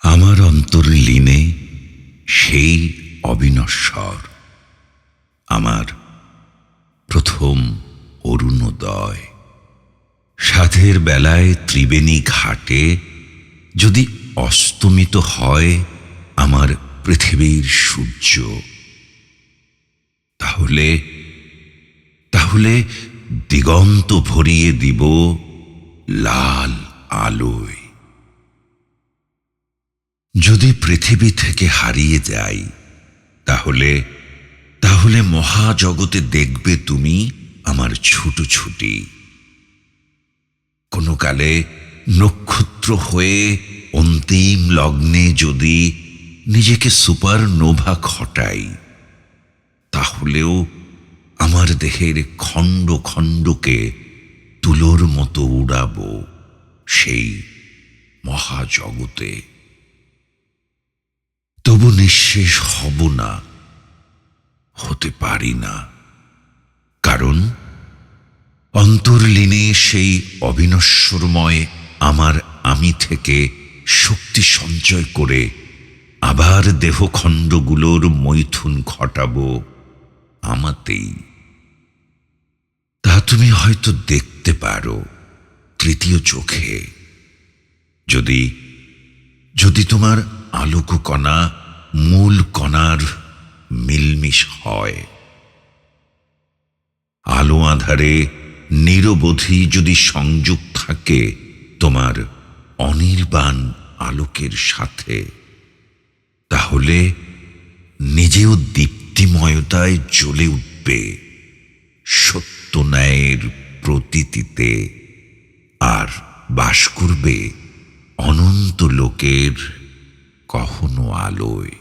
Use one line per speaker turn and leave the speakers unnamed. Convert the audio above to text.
আমার অন্তর্লীনে সেই অবিনশ্বর, আমার প্রথম অরুণোদয়। সাধের বেলায় ত্রিবেণী ঘাটে যদি অস্তমিত হয় আমার পৃথিবীর সূর্য, তাহলে তাহলে দিগন্ত ভরিয়ে দিব লাল আলোয়। যদি পৃথিবী থেকে হারিয়ে যাই, তাহলে তাহলে মহাজগতে দেখবে তুমি আমার ছুটোছুটি। কোনো কালে নক্ষত্র হয়ে অন্তিম লগ্নে যদি নিজেকে সুপারনোভা ঘটাই, তাহলেও আমার দেহের খণ্ড খণ্ডকে তুলোর মতো উড়াবো সেই মহাজগতে। তবু নিঃশেষ হব না, হতে পারি না, কারণ অন্তর্লীনে সেই অবিনশ্বরময় আমার আমি থেকে শক্তি সঞ্চয় করে আবার দেহখণ্ডগুলোর মৈথুন ঘটাবো আমাতেই। তা তুমি হয়তো দেখতে পারো তৃতীয় চোখে, যদি যদি তোমার আলোককণা মূল কণার মিলমিশ হয়। আলো আঁধারে নিরবধি যদি সংযোগ থাকে তোমার অনির্বাণ আলোকের সাথে, তাহলে নিজেও দীপ্তিময়তায় জ্বলে উঠবে সত্য ন্যায়ের প্রতীতিতে, আর বাস করবে অনন্ত লোকের কখনো আলোয়।